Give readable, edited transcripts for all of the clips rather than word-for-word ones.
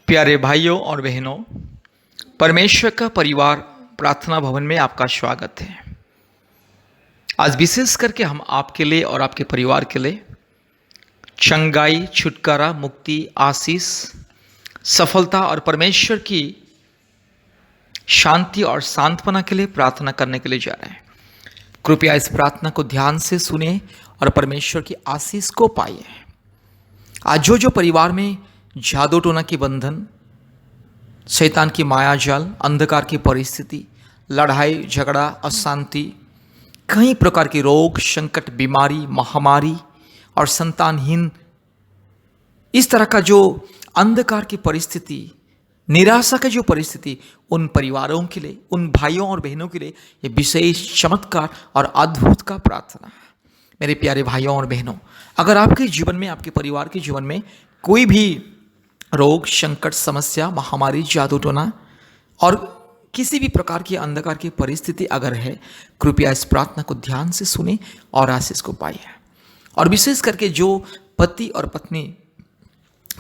प्यारे भाइयों और बहनों, परमेश्वर का परिवार प्रार्थना भवन में आपका स्वागत है। आज विशेष करके हम आपके लिए और आपके परिवार के लिए चंगाई, छुटकारा, मुक्ति, आशीष, सफलता और परमेश्वर की शांति और सांत्वना के लिए प्रार्थना करने के लिए जा रहे हैं। कृपया इस प्रार्थना को ध्यान से सुने और परमेश्वर की आशीष को पाइए। आज जो परिवार में जादू टोना की बंधन, शैतान की माया जाल, अंधकार की परिस्थिति, लड़ाई झगड़ा, अशांति, कई प्रकार के रोग, संकट, बीमारी, महामारी और संतानहीन, इस तरह का जो अंधकार की परिस्थिति, निराशा की जो परिस्थिति, उन परिवारों के लिए, उन भाइयों और बहनों के लिए ये विशेष चमत्कार और अद्भुत का प्रार्थना। मेरे प्यारे भाइयों और बहनों, अगर आपके जीवन में, आपके परिवार के जीवन में कोई भी रोग, संकट, समस्या, महामारी, जादू टोना और किसी भी प्रकार की अंधकार की परिस्थिति अगर है, कृपया इस प्रार्थना को ध्यान से सुने और आशीष को पाइए। और विशेष करके जो पति और पत्नी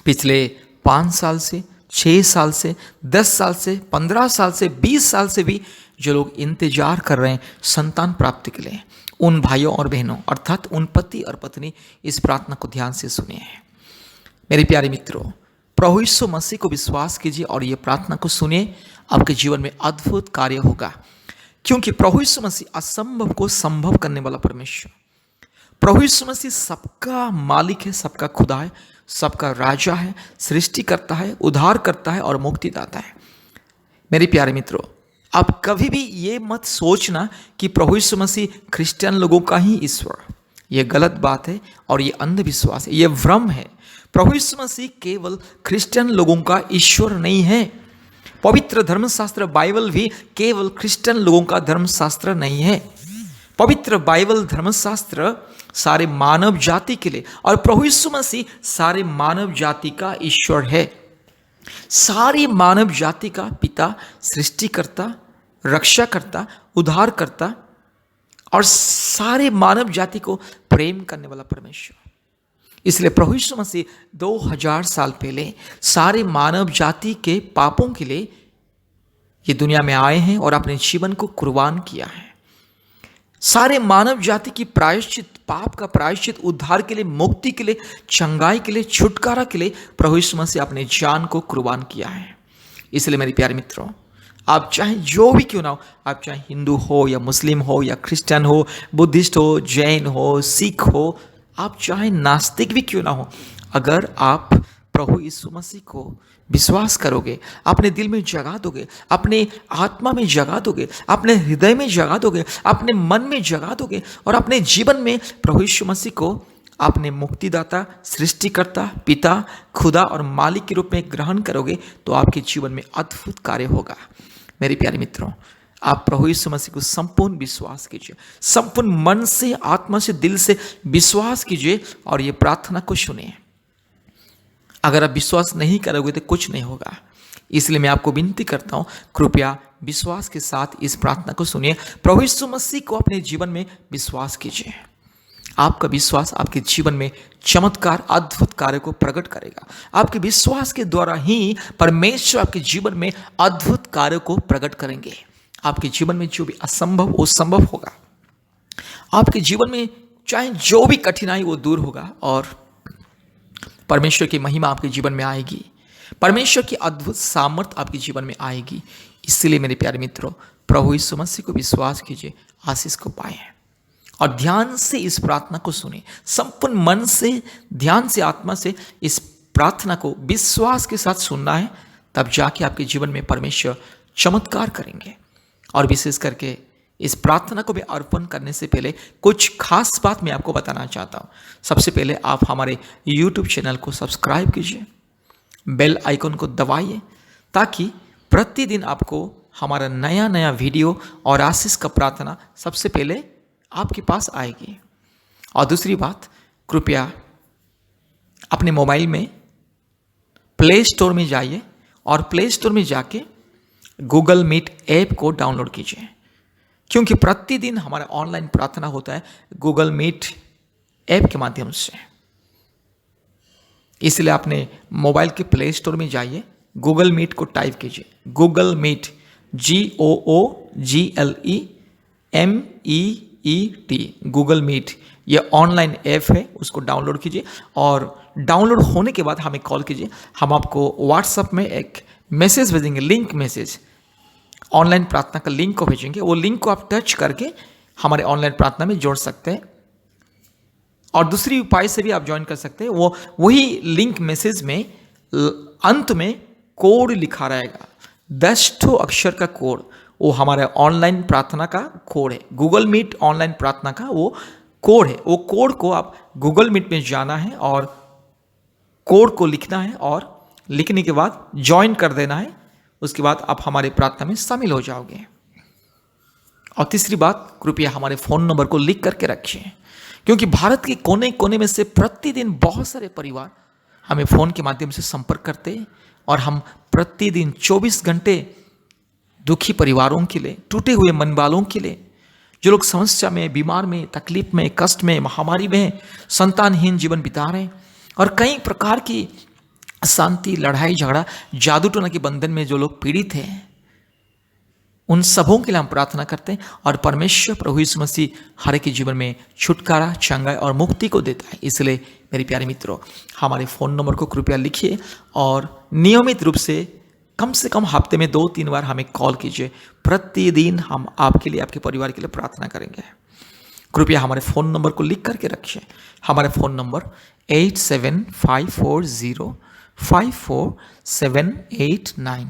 पिछले 5 साल से, 6 साल से, 10 साल से, 15 साल से, 20 साल से भी जो लोग इंतजार कर रहे हैं संतान प्राप्ति के लिए, उन भाइयों और बहनों अर्थात उन पति और पत्नी इस प्रार्थना को ध्यान से सुनिए। मेरे प्यारे मित्रों, प्रभु यीशु मसीह को विश्वास कीजिए और ये प्रार्थना को सुनिए। आपके जीवन में अद्भुत कार्य होगा, क्योंकि प्रभु यीशु मसीह असंभव को संभव करने वाला परमेश्वर, प्रभु यीशु मसीह सबका मालिक है, सबका खुदा है, सबका राजा है, सृष्टि करता है, उद्धार करता है और मुक्ति दाता है। मेरे प्यारे मित्रों, आप कभी भी ये मत सोचना कि प्रभु यीशु मसीह क्रिश्चियन लोगों का ही ईश्वर। ये गलत बात है और ये अंधविश्वास है, ये भ्रम है। प्रभु यीशु मसीह केवल क्रिश्चियन लोगों का ईश्वर नहीं है। पवित्र धर्मशास्त्र बाइबल भी केवल क्रिश्चियन लोगों का धर्मशास्त्र नहीं है। पवित्र बाइबल धर्मशास्त्र सारे मानव जाति के लिए, और प्रभु यीशु मसीह सारे मानव जाति का ईश्वर है। सारी मानव जाति का पिता, सृष्टिकर्ता, रक्षाकर्ता, उद्धारकर्ता और सारे मानव जाति को प्रेम करने वाला परमेश्वर। इसलिए प्रभु यीशु मसीह 2000 साल पहले सारे मानव जाति के पापों के लिए ये दुनिया में आए हैं और अपने जीवन को कुर्बान किया है। सारे मानव जाति की प्रायश्चित, पाप का प्रायश्चित, उद्धार के लिए, मुक्ति के लिए, चंगाई के लिए, छुटकारा के लिए प्रभु यीशु मसीह अपने जान को कुर्बान किया है। इसलिए मेरे प्यारे मित्रों, आप चाहे जो भी क्यों ना हो, आप चाहे हिंदू हो या मुस्लिम हो या क्रिश्चियन हो, बुद्धिस्ट हो, जैन हो, सिख हो, आप चाहे नास्तिक भी क्यों ना हो, अगर आप प्रभु यीशु मसीह को विश्वास करोगे, अपने दिल में जगा दोगे, अपने आत्मा में जगा दोगे, अपने हृदय में जगा दोगे, अपने मन में जगा दोगे और अपने जीवन में प्रभु यीशु मसीह को अपने मुक्तिदाता, सृष्टिकर्ता, पिता, खुदा और मालिक के रूप में ग्रहण करोगे, तो आपके जीवन में अद्भुत कार्य होगा। मेरे प्यारे मित्रों, आप प्रभु यीशु मसीह को संपूर्ण विश्वास कीजिए, संपूर्ण मन से, आत्मा से, दिल से विश्वास कीजिए और ये प्रार्थना को सुनिए। अगर आप विश्वास नहीं करोगे तो कुछ नहीं होगा। इसलिए मैं आपको विनती करता हूं, कृपया विश्वास के साथ इस प्रार्थना को सुनिए। प्रभु यीशु मसीह को अपने जीवन में विश्वास कीजिए। आपका विश्वास आपके जीवन में चमत्कार, अद्भुत कार्य को प्रकट करेगा। आपके विश्वास के द्वारा ही परमेश्वर आपके जीवन में अद्भुत कार्य को प्रकट करेंगे। आपके जीवन में जो भी असंभव वो संभव होगा। आपके जीवन में चाहे जो भी कठिनाई वो दूर होगा और परमेश्वर की महिमा आपके जीवन में आएगी। परमेश्वर की अद्भुत सामर्थ्य आपके जीवन में आएगी। इसलिए मेरे प्यारे मित्रों, प्रभु यीशु मसीह को विश्वास कीजिए, आशीष को पाएं और ध्यान से इस प्रार्थना को सुने। संपूर्ण मन से, ध्यान से, आत्मा से इस प्रार्थना को विश्वास के साथ सुनना है, तब जाके आपके जीवन में परमेश्वर चमत्कार करेंगे। और विशेष करके इस प्रार्थना को भी अर्पण करने से पहले कुछ खास बात मैं आपको बताना चाहता हूँ। सबसे पहले आप हमारे YouTube चैनल को सब्सक्राइब कीजिए, बेल आइकन को दबाइए, ताकि प्रतिदिन आपको हमारा नया नया वीडियो और आशीष का प्रार्थना सबसे पहले आपके पास आएगी। और दूसरी बात, कृपया अपने मोबाइल में प्ले स्टोर में जाइए और प्ले स्टोर में जाके गूगल मीट ऐप को डाउनलोड कीजिए, क्योंकि प्रतिदिन हमारा ऑनलाइन प्रार्थना होता है गूगल मीट ऐप के माध्यम से। इसलिए अपने मोबाइल के प्ले स्टोर में जाइए, गूगल मीट को टाइप कीजिए, Google Meet, GOOGLEMEET, Google Meet. ये ऑनलाइन ऐप है, उसको डाउनलोड कीजिए और डाउनलोड होने के बाद हमें कॉल कीजिए। हम आपको व्हाट्सएप में एक मैसेज भेजेंगे, लिंक मैसेज, ऑनलाइन प्रार्थना का लिंक को भेजेंगे। वो लिंक को आप टच करके हमारे ऑनलाइन प्रार्थना में जोड़ सकते हैं और दूसरी उपाय से भी आप ज्वाइन कर सकते हैं। वो वही लिंक मैसेज में अंत में कोड लिखा रहेगा, 10 अक्षर का कोड, वो हमारे ऑनलाइन प्रार्थना का कोड है। गूगल मीट ऑनलाइन प्रार्थना का वो कोड है। वो कोड को आप गूगल मीट में जाना है और कोड को लिखना है और लिखने के बाद ज्वाइन कर देना है। उसके बाद आप हमारे प्रार्थना में शामिल हो जाओगे। और तीसरी बात, कृपया हमारे फ़ोन नंबर को लिख करके रखिए, क्योंकि भारत के कोने कोने में से प्रतिदिन बहुत सारे परिवार हमें फ़ोन के माध्यम से संपर्क करते हैं और हम प्रतिदिन 24 घंटे दुखी परिवारों के लिए, टूटे हुए मन वालों के लिए, जो लोग समस्या में, बीमार में, तकलीफ में, कष्ट में, महामारी में, संतानहीन जीवन बिता रहे हैं और कई प्रकार की अशांति, लड़ाई झगड़ा, जादू टोना के बंधन में जो लोग पीड़ित हैं, उन सबों के लिए हम प्रार्थना करते हैं और परमेश्वर प्रभु यीशु मसीह हर एक के जीवन में छुटकारा, चंगाई और मुक्ति को देता है। इसलिए मेरे प्यारे मित्रों, हमारे फ़ोन नंबर को कृपया लिखिए और नियमित रूप से कम हफ्ते में 2-3 बार हमें कॉल कीजिए। प्रतिदिन हम आपके लिए, आपके परिवार के लिए प्रार्थना करेंगे। कृपया हमारे फ़ोन नंबर को लिख करके रखिए। हमारे फ़ोन नंबर 8754054789,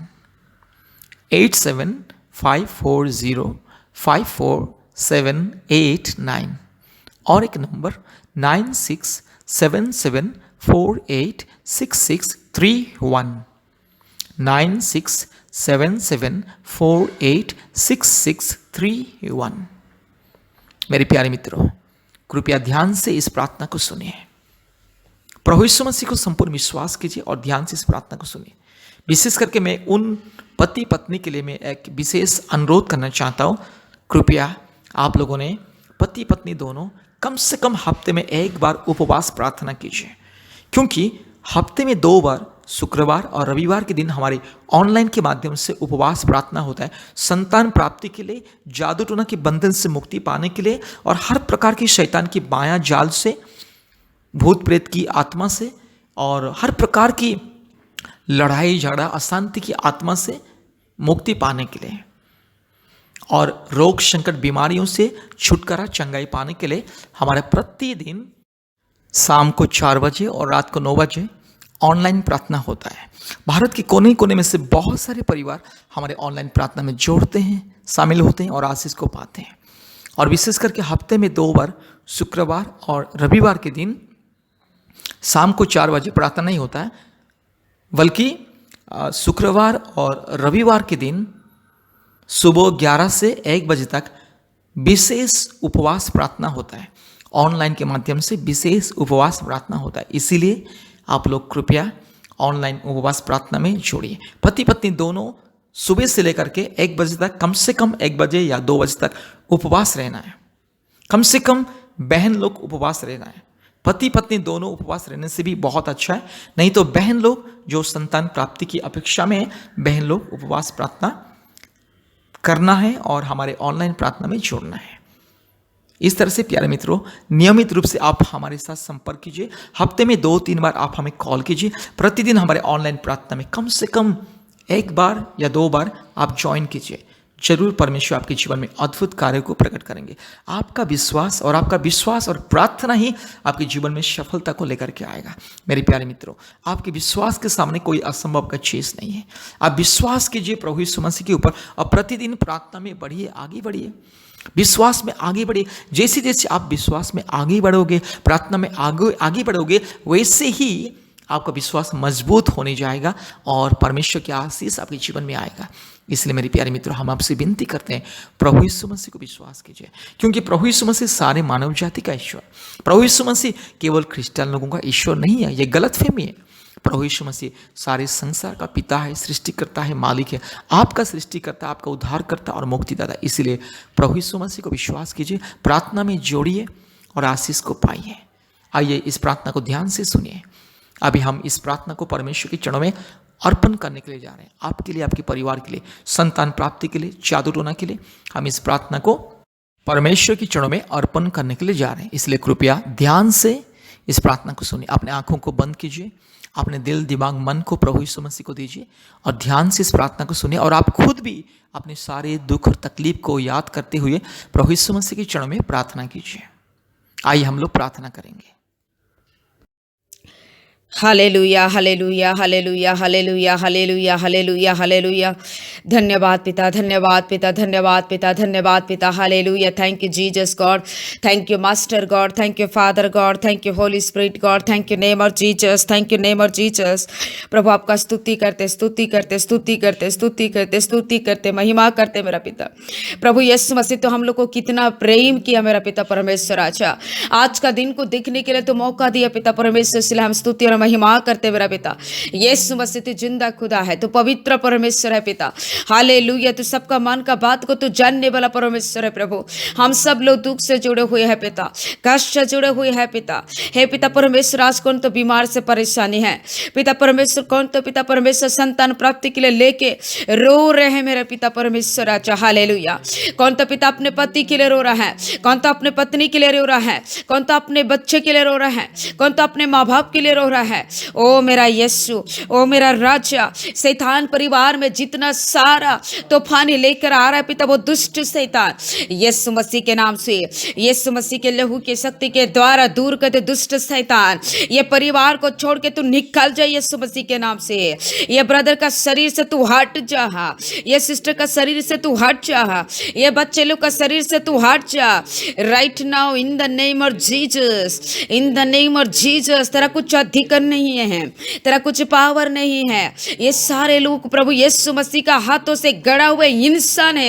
8754054789 और एक नंबर 9677486631, 9677486631। मेरे प्यारे मित्रों, कृपया ध्यान से इस प्रार्थना को सुनिए। प्रभु यीशु मसीह को संपूर्ण विश्वास कीजिए और ध्यान से इस प्रार्थना को सुनिए। विशेष करके मैं उन पति पत्नी के लिए मैं एक विशेष अनुरोध करना चाहता हूँ। कृपया आप लोगों ने, पति पत्नी दोनों, कम से कम हफ्ते में 1 बार उपवास प्रार्थना कीजिए, क्योंकि हफ्ते में 2 बार, शुक्रवार और रविवार के दिन हमारे ऑनलाइन के माध्यम से उपवास प्रार्थना होता है, संतान प्राप्ति के लिए, जादू टोना के बंधन से मुक्ति पाने के लिए और हर प्रकार की शैतान की माया जाल से, भूत प्रेत की आत्मा से और हर प्रकार की लड़ाई झगड़ा, अशांति की आत्मा से मुक्ति पाने के लिए और रोग संकट बीमारियों से छुटकारा, चंगाई पाने के लिए हमारे प्रतिदिन शाम को 4 बजे और रात को 9 बजे ऑनलाइन प्रार्थना होता है। भारत के कोने कोने में से बहुत सारे परिवार हमारे ऑनलाइन प्रार्थना में जोड़ते हैं, शामिल होते हैं और आशीष को पाते हैं। और विशेष करके हफ्ते में 2 बार, शुक्रवार और रविवार के दिन शाम को 4 बजे प्रार्थना नहीं होता है, बल्कि शुक्रवार और रविवार के दिन सुबह 11 से 1 बजे तक विशेष उपवास प्रार्थना होता है। ऑनलाइन के माध्यम से विशेष उपवास प्रार्थना होता है। इसीलिए आप लोग कृपया ऑनलाइन उपवास प्रार्थना में जोड़िए। पति पत्नी दोनों सुबह से लेकर के 1 बजे तक, कम से कम 1 बजे या 2 बजे तक उपवास रहना है। कम से कम बहन लोग उपवास रहना है। पति पत्नी दोनों उपवास रहने से भी बहुत अच्छा है। नहीं तो बहन लोग जो संतान प्राप्ति की अपेक्षा में है, बहन लोग उपवास प्रार्थना करना है और हमारे ऑनलाइन प्रार्थना में जोड़ना है। इस तरह से प्यारे मित्रों, नियमित रूप से आप हमारे साथ संपर्क कीजिए। हफ्ते में 2-3 बार आप हमें कॉल कीजिए। प्रतिदिन हमारे ऑनलाइन प्रार्थना में कम से कम 1 बार या 2 बार आप ज्वाइन कीजिए। जरूर परमेश्वर आपके जीवन में अद्भुत कार्य को प्रकट करेंगे। आपका विश्वास और प्रार्थना ही आपके जीवन में सफलता को लेकर के आएगा। मेरे प्यारे मित्रों, आपके विश्वास के सामने कोई असंभव का चीज नहीं है। आप विश्वास कीजिए प्रभु यीशु मसीह के ऊपर और प्रतिदिन प्रार्थना में बढ़िए, आगे बढ़िए, विश्वास में आगे बढ़िए। जैसे जैसे आप विश्वास में आगे बढ़ोगे, प्रार्थना में आगे बढ़ोगे, वैसे ही आपका विश्वास मजबूत होने जाएगा और परमेश्वर की आशीष आपके जीवन में आएगा। इसलिए मेरे प्यारे मित्रों, हम आपसे विनती करते हैं, प्रभु यीशु मसीह को विश्वास कीजिए, क्योंकि प्रभु यीशु मसीह सारे मानव जाति का ईश्वर। प्रभु यीशु मसीह केवल क्रिश्चियन लोगों का ईश्वर नहीं है, ये गलतफहमी है। प्रभु यीशु मसीह सारे संसार का पिता है, सृष्टिकर्ता है, मालिक है, आपका सृष्टिकर्ता, आपका उद्धारकर्ता और मुक्तिदाता। इसीलिए प्रभु यीशु मसीह को विश्वास कीजिए, प्रार्थना में जोड़िए और आशीष को पाइए। आइए इस प्रार्थना को ध्यान से सुनिए। अभी हम इस प्रार्थना को परमेश्वर के चरणों में अर्पण करने के लिए जा रहे हैं। आपके लिए, आपके परिवार के लिए, संतान प्राप्ति के लिए, जादू टोना के लिए हम इस प्रार्थना को परमेश्वर की चरणों में अर्पण करने के लिए जा रहे हैं। इसलिए कृपया ध्यान से इस प्रार्थना को सुनिए। अपने आंखों को बंद कीजिए, अपने दिल, दिमाग, मन को प्रभु यीशु मसीह को दीजिए और ध्यान से इस प्रार्थना को सुनिए। और आप खुद भी अपने सारे दुख और तकलीफ को याद करते हुए प्रभु यीशु मसीह के चरणों में प्रार्थना कीजिए। आइए हम लोग प्रार्थना करेंगे। Hallelujah hallelujah hallelujah hallelujah hallelujah hallelujah hallelujah. धन्यवाद पिता, धन्यवाद पिता, धन्यवाद पिता, धन्यवाद पिता। Hallelujah. Thank you Jesus God, thank you master God, thank you father God, thank you holy spirit God, thank you name of Jesus, thank you name of Jesus. प्रभु आपका स्तुति करते स्तुति करते स्तुति करते स्तुति करते स्तुति करते महिमा करते मेरा पिता। प्रभु यीशु मसीह तो हम लोग को कितना प्रेम किया मेरा पिता परमेश्वर। अच्छा, आज का दिन को देखने के लिए तो मौका दिया पिता परमेश्वर, इसलिए हम स्तुति और महिमा करते मेरा पिता। यीशु मसीह तू जिंदा खुदा है, तू पवित्र परमेश्वर है पिता। हालेलुया। तू सबका मन का बात को तू जानने वाला परमेश्वर है प्रभु। हम सब लोग दुख से जुड़े हुए हैं पिता, कष्ट से जुड़े हुए हैं पिता। हे पिता परमेश्वर, आज कौन तो बीमार से परेशानी है पिता परमेश्वर, कौन तो पिता परमेश्वर संतान प्राप्ति के लिए लेके रो रहे हैं मेरे पिता परमेश्वर। अच्छा हालेलुया। कौन तो पिता अपने पति के लिए रो रहा है, कौन तो अपने पत्नी के लिए रो रहा है, कौन तो अपने बच्चे के लिए रो रहा है, कौन तो अपने माँ बाप के लिए रो रहा है। ओ मेरा यीशु, ओ मेरा राजा, शैतान परिवार में जितना सारा तूफानी लेकर आ रहा है पिता, वो दुष्ट शैतान यीशु मसीह के नाम से, यीशु मसीह के लहू की शक्ति के द्वारा दूर कर दे दुष्ट शैतान। ये परिवार को छोड़ के तू निकल जा यीशु मसीह के नाम से। ये ब्रदर का शरीर से तू हट जा, ये सिस्टर का शरीर से तू हट जा, ये बच्चे लोग का शरीर से तू हट जा right now in the name of Jesus, in the name of Jesus. तेरा कुछ अधिकार नहीं है, तेरा कुछ पावर नहीं है। ये सारे लोग प्रभु यीशु मसीह का हाथों से गड़ा हुए इंसान है।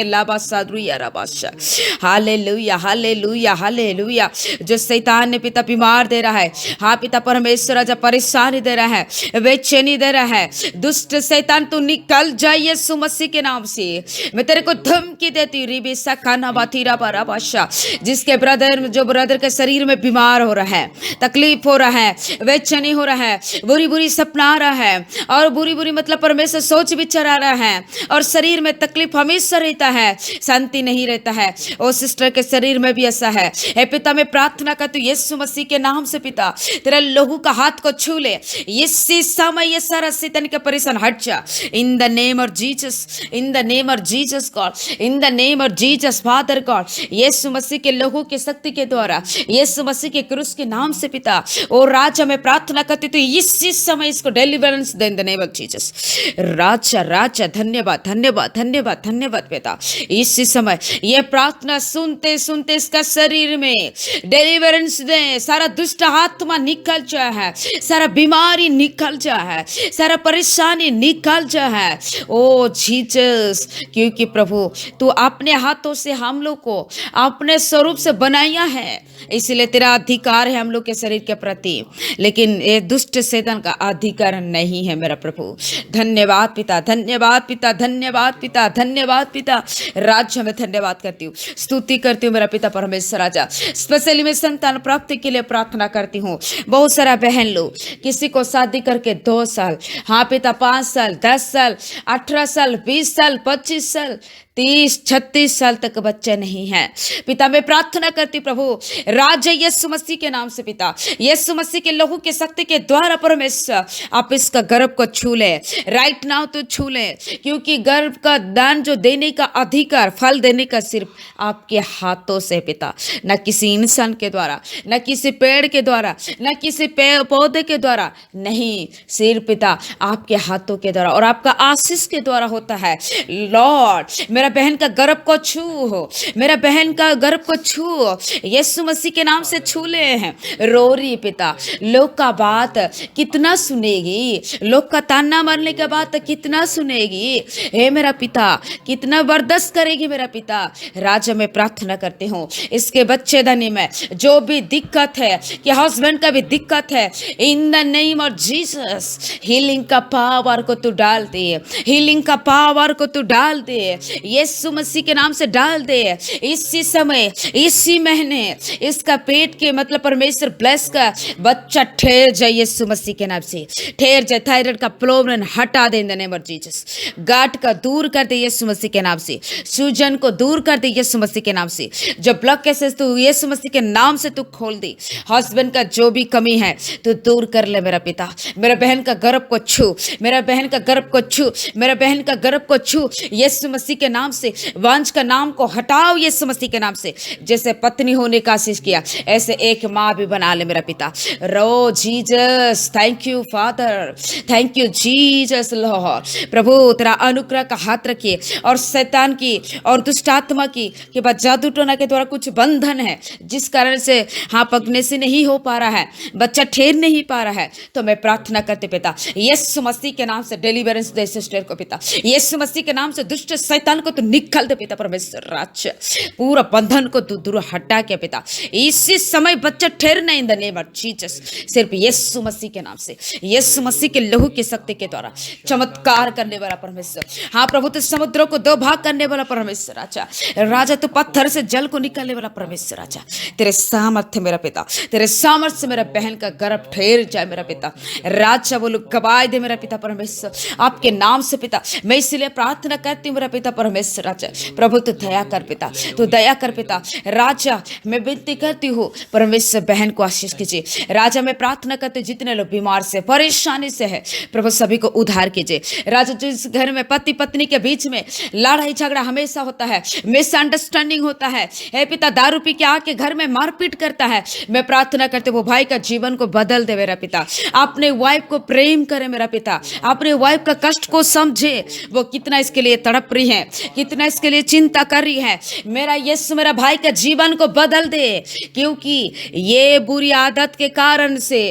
Hallelujah hallelujah hallelujah. जो शैतान ने पिता बीमार दे रहा है, हाँ पिता परमेश्वर राजा परेशानी दे रहा है, बेचैनी दे रहा है, दुष्ट शैतान तू निकल जाए यीशु मसीह के नाम से। मैं तेरे को धमकी देती हूँ रिबिसा खाना बातीरा बारा बादशाह, जिसके ब्रदर, जो ब्रदर के शरीर में बीमार हो रहा है, तकलीफ हो रहा है, बेचैनी हो रहा है, बुरी बुरी सपना आ रहा है और बुरी बुरी मतलब परमेश्वर सोच विचार आ रहा है और शरीर में तकलीफ हमेशा रहता है, शांति नहीं रहता है। ओ सिस्टर के शरीर में भी ऐसा है। हे पिता मैं प्रार्थना करती हूँ यीशु मसीह के नाम से पिता, तेरा लोगों का हाथ को छू ले इसी समय, ये सारा शैतान का परेशान हट जा in the name of Jesus, in the name of Jesus God, in the name of Jesus father God. यीशु मसीह के लोगों की शक्ति के द्वारा, यीशु मसीह के क्रूस के नाम से पिता, ओ राजा मैं प्रार्थना करती हूँ इसी समय इसको डिलीवरेंस दे in the name of Jesus. राजा राजा धन्यवाद धन्यवाद धन्यवाद धन्यवाद पिता। इसी समय ये प्रार्थना सुनते सुनते इसका शरीर में डिलीवरेंस दे, सारा दुष्ट आत्मा निकल जाए है, सारा बीमारी निकल जाए है, सारा परेशानी निकल जाए है। ओ जीसस, क्योंकि प्रभु तू अपने हाथों से हम लोग को अपने स्वरूप से बनाया है, इसलिए तेरा अधिकार है हम लोग के शरीर के प्रति, लेकिन ये दुष्ट शैतान का अधिकार नहीं है मेरा प्रभु। धन्यवाद पिता, धन्यवाद पिता, धन्यवाद पिता, धन्यवाद पिता। राज्य में धन्यवाद करती हूँ, स्तुति करती हूँ मेरा पिता परमेश्वर राजा। स्पेशली मैं संतान प्राप्ति के लिए प्रार्थना करती हूँ। बहुत सारा बहन लोग, किसी को शादी करके 2 साल, हाँ पिता 5 साल, 10 साल, 18 साल, 20 साल, 25 साल, 30-36 साल तक बच्चे नहीं है पिता। मैं प्रार्थना करती प्रभु राजा यीशु मसीह के नाम से पिता, यीशु मसीह के लहू के शक्ति के द्वारा परमेश्वर आप इसका गर्भ को छू ले राइट नाउ, तो छू ले, क्योंकि गर्भ का दान जो देने का अधिकार, फल देने का सिर्फ आपके हाथों से पिता, न किसी इंसान के द्वारा, न किसी पेड़ के द्वारा, न किसी पौधे के द्वारा, नहीं, सिर्फ पिता आपके हाथों के द्वारा और आपका आशीष के द्वारा होता है। लॉर्ड मेरा बहन का गर्भ को छू हो, मेरा बहन का गर्भ को छू यीशु मसीह के नाम से छू ले हैं। रो रही पिता, लोग का बात कितना सुनेगी, लोग का ताना मारने के बाद कितना सुनेगी, हे मेरा पिता कितना बर्दाश्त करेगी मेरा पिता। राजा मैं प्रार्थना करती हूँ इसके बच्चेदानी में जो भी दिक्कत है, कि हस्बैंड का भी दिक्कत है, इन the name of Jesus healing का पावर को तू डाल दे, हीलिंग का पावर को तू डाल दे यीशु मसीह के नाम से डाल दे। इसी समय, इसी महीने इसका पेट के मतलब परमेश्वर ब्लेस का बच्चा ठहर जाए यीशु मसीह के नाम से, ठहर जाए। थायराइड का प्रॉब्लम हटा दे in the name of Jesus. गांठ का दूर कर दे यीशु मसीह के नाम से। सूजन को दूर कर दे यीशु मसीह के नाम से। जो ब्लड कैसेस तू यीशु मसीह के नाम से तू खोल दे। हस्बैंड का जो भी कमी है तू दूर कर ले मेरा पिता। मेरा बहन का गर्भ को छू, मेरा बहन का गर्भ को छू, मेरा बहन का गर्भ को छू यीशु मसीह के नाम से। वंश का नाम को हटाओ यीशु मसीह के नाम से। जैसे पत्नी होने का आशीष किया ऐसे एक माँ भी बना ले मेरा पिता। रो Jesus, thank you father, thank you Jesus Lord. प्रभु तेरा अनुग्रह का हाथ रखिए और शैतान की और दुष्ट आत्मा की के बाद जादू टोना के द्वारा कुछ बंधन है जिस कारण से हाँ पकने से नहीं हो पा रहा है, बच्चा ठहर नहीं पा रहा है, तो मैं प्रार्थना करते पिता यीशु मसीह के नाम से डिलीवरेंस दे सिस्टर को पिता। यीशु मसीह के नाम से दुष्ट शैतान को तू निकाल दे पिता। परमेश्वर राज्य पूरा बंधन को तू दूर हटा के पिता इसी समय बच्चा ठहरना इन द नेम ऑफ जीसस। सिर्फ यीशु मसीह के नाम से, यीशु मसीह के लहू की शक्ति के द्वारा चमत्कार करने वाला परमेश्वर। हाँ प्रभु तू समुद्रों को दो भाग करने वाला परमेश्वर राजा। राजा तू पत्थर से जल को निकालने वाला परमेश्वर राजा। तेरे सामर्थ्य मेरा पिता, तेरे सामर्थ्य मेरा बहन का गर्भ ठहर जाए मेरा पिता। राजा बोलो गवाह दे मेरा पिता परमेश्वर आपके नाम से पिता। मैं इसलिए प्रार्थना करती हूँ मेरा पिता परमेश्वर राजा। प्रभु तू दया कर पिता, तू दया कर पिता। राजा मैं विनती करती हूँ परमेश्वर बहन को आशीष कीजिए। राजा मैं प्रार्थना करती हूँ जितने लोग बीमार से परेशानी से है प्रभु सभी को उद्धार कीजिए। राजा जिस घर में पति पत्नी के बीच में लड़ाई झगड़ा हमेशा होता है, मिसअंडरस्टैंडिंग होता है, हे पिता दारू पी के आके घर में मारपीट करता है, मैं प्रार्थना करते वो भाई का जीवन को बदल दे मेरा पिता। अपने वाइफ को प्रेम करे मेरा पिता, अपने वाइफ का कष्ट को समझे, वो कितना इसके लिए तड़प रही है, कितना इसके लिए चिंता कर रही है। मेरा यीशु मेरा भाई का जीवन को बदल दे, क्योंकि ये बुरी आदत के कारण से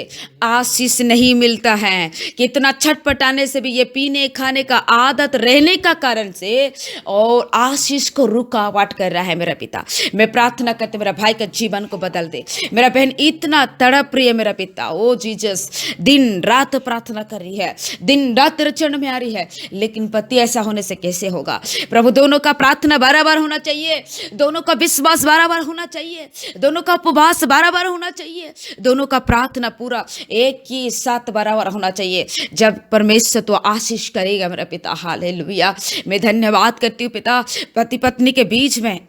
आशीष नहीं मिलता है। कितना छटपटाने से भी ये पीने खाने का आदत रहने का कारण से और आशीष को रुकावट कर रहा है मेरा पिता। मैं प्रार्थना करते मेरा भाई का जीवन को बदल दे। मेरा बहन इतना तड़प रही है मेरा पिता, ओ जीसस दिन रात प्रार्थना कर रही है, दिन रात तेरे चरण में आ रही है, लेकिन पति ऐसा होने से कैसे होगा। प्रभु दोनों का प्रार्थना बार होना चाहिए, दोनों का विश्वास बार होना चाहिए, दोनों का उपवास बार होना चाहिए, दोनों का प्रार्थना पूरा एक ही साथ बार होना चाहिए। जब परमेश्वर तो आशीष करेगा मेरा पिता। हालेलुया। मैं धन्यवाद करती हूँ पिता पति पत्नी के बीच में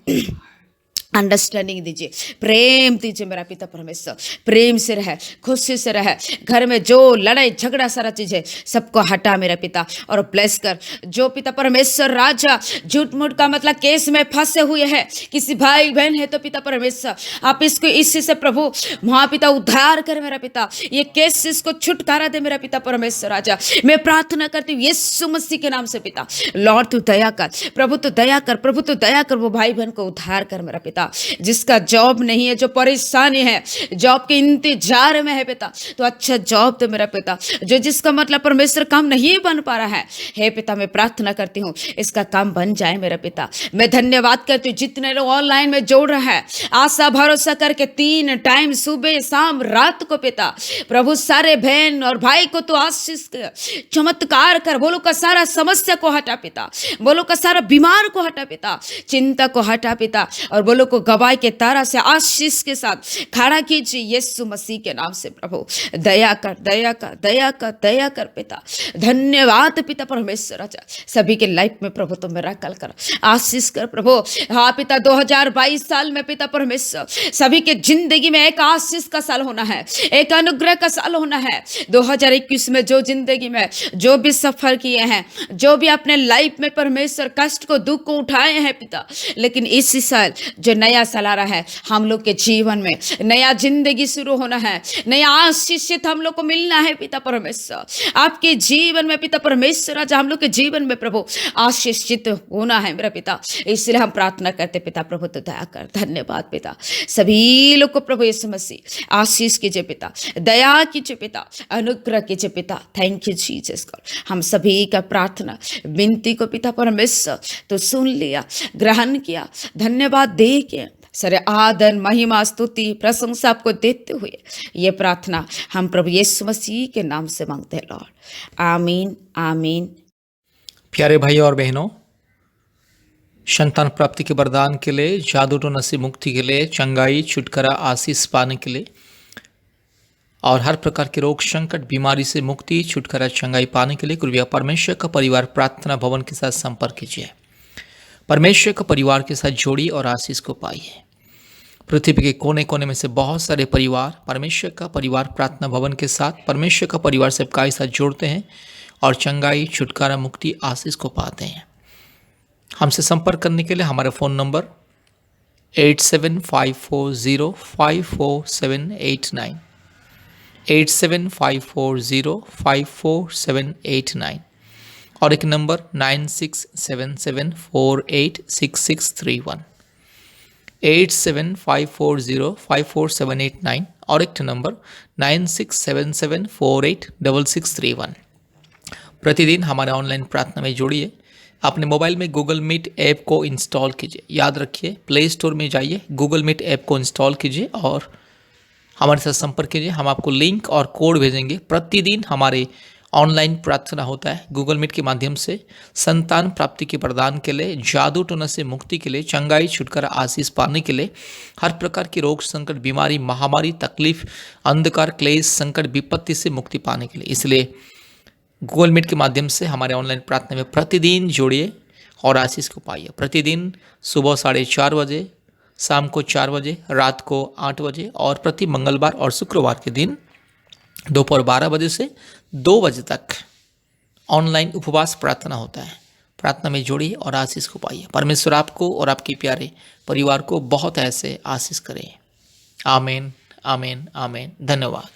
अंडरस्टैंडिंग दीजिए, प्रेम दीजिए मेरा पिता परमेश्वर। प्रेम से रहे, खुशी से रहे, घर में जो लड़ाई झगड़ा सारा चीज है सबको हटा मेरा पिता और ब्लेस कर। जो पिता परमेश्वर राजा झूठ मूठ का मतलब केस में फंसे हुए हैं, किसी भाई बहन है तो पिता परमेश्वर आप इसको इसी से प्रभु वहाँ पिता उद्धार कर मेरा पिता। ये केस इसको छुटकारा दे मेरा पिता परमेश्वर राजा। मैं प्रार्थना करती हूँ यीशु मसीह के नाम से पिता। लॉर्ड तू दया कर, प्रभु तू दया कर, प्रभु तू दया कर। वो भाई बहन को उद्धार कर मेरा पिता। जिसका जॉब नहीं है, जो परेशानी है, जॉब के इंतजार में है पिता, तो अच्छा जॉब दे मेरा पिता। जो जिसका मतलब परमेश्वर काम नहीं बन पा रहा है, हे पिता मैं प्रार्थना करती हूँ इसका काम बन जाए मेरा पिता। मैं धन्यवाद करती हूँ जितने लोग ऑनलाइन में जोड़ रहे हैं, आशा भरोसा करके 3 टाइम सुबह शाम रात को पिता प्रभु सारे बहन और भाई को तो आशीष चमत्कार कर। बोलो का सारा समस्या को हटा पिता, बोलो का सारा बीमार को हटा पिता, चिंता को हटा पिता, और बोलो को गवाही के तारा से आशीष के साथ खड़ा कीजिए यीशु मसीह के नाम से। प्रभु दया कर, दया कर, दया कर, दया कर पिता। धन्यवाद पिता परमेश्वर राजा। सभी के लाइफ में प्रभु तुम मिराकल कर, आशीष कर प्रभु। हाँ पिता 2022 साल में पिता परमेश्वर सभी के जिंदगी में एक आशीष का साल होना है, एक अनुग्रह का साल होना है। 2021 में जो जिंदगी में जो भी सफर किए हैं, जो भी अपने लाइफ में परमेश्वर कष्ट को दुख को उठाए हैं पिता, लेकिन इसी साल जो नया साल आ रहा है हम लोग के जीवन में नया जिंदगी शुरू होना है, नया आशीषित हम लोग को मिलना है पिता परमेश्वर। आपके जीवन में पिता परमेश्वर आज हम लोग के जीवन में प्रभु आशीषित होना है मेरा पिता। इसलिए हम प्रार्थना करते पिता प्रभु तो दया कर। धन्यवाद पिता। सभी लोग को प्रभु यीशु मसीह आशीष कीजिए पिता, दया कीजिए पिता, अनुग्रह कीजिए पिता। Thank you Jesus God. हम सभी का प्रार्थना विनती को पिता परमेश्वर तो सुन लिया, ग्रहण किया, धन्यवाद दे के सारे आदर महिमा स्तुति प्रशंसा आपको देते हुए ये प्रार्थना हम प्रभु यीशु मसीह के नाम से मांगते हैं लॉर्ड। आमीन आमीन। प्यारे भाई और बहनों, संतान प्राप्ति के वरदान के लिए, जादू टोना से मुक्ति के लिए, चंगाई, छुटकारा, आशीष पाने के लिए और हर प्रकार के रोग संकट बीमारी से मुक्ति, छुटकारा, चंगाई पाने के लिए कृपया परमेश्वर का परिवार प्रार्थना भवन के साथ संपर्क कीजिए। परमेश्वर का परिवार के साथ जोड़िए और आशीष को पाइए। पृथ्वी के कोने कोने में से बहुत सारे परिवार परमेश्वर का परिवार प्रार्थना भवन के साथ, परमेश्वर का परिवार सबका साथ जोड़ते हैं और चंगाई, छुटकारा, मुक्ति, आशीष को पाते हैं। हमसे संपर्क करने के लिए हमारा फ़ोन नंबर 8754054789, 8754054789 और एक नंबर 9677486631, 8754054789 और एक नंबर 9677486631। प्रतिदिन हमारे ऑनलाइन प्रार्थना में जोड़िए। अपने मोबाइल में गूगल मीट ऐप को इंस्टॉल कीजिए। याद रखिए, प्ले स्टोर में जाइए, गूगल मीट ऐप को इंस्टॉल कीजिए और हमारे साथ संपर्क कीजिए। हम आपको लिंक और कोड भेजेंगे। प्रतिदिन हमारे ऑनलाइन प्रार्थना होता है गूगल मीट के माध्यम से। संतान प्राप्ति के वरदान के लिए, जादू टोना से मुक्ति के लिए, चंगाई, छुटकारा, आशीष पाने के लिए, हर प्रकार की रोग संकट, बीमारी, महामारी, तकलीफ, अंधकार, क्लेश, संकट, विपत्ति से मुक्ति पाने के लिए। इसलिए गूगल मीट के माध्यम से हमारे ऑनलाइन प्रार्थना में प्रतिदिन जोड़िए और आशीष को पाइए। प्रतिदिन सुबह 4:30 बजे, शाम को 4 बजे, रात को 8 बजे और प्रति मंगलवार और शुक्रवार के दिन दोपहर 12 बजे से 2 बजे तक ऑनलाइन उपवास प्रार्थना होता है। प्रार्थना में जोड़िए और आशीष को पाइए। परमेश्वर आपको और आपके प्यारे परिवार को बहुत ऐसे आशीष करें। आमीन, आमीन, आमीन। धन्यवाद।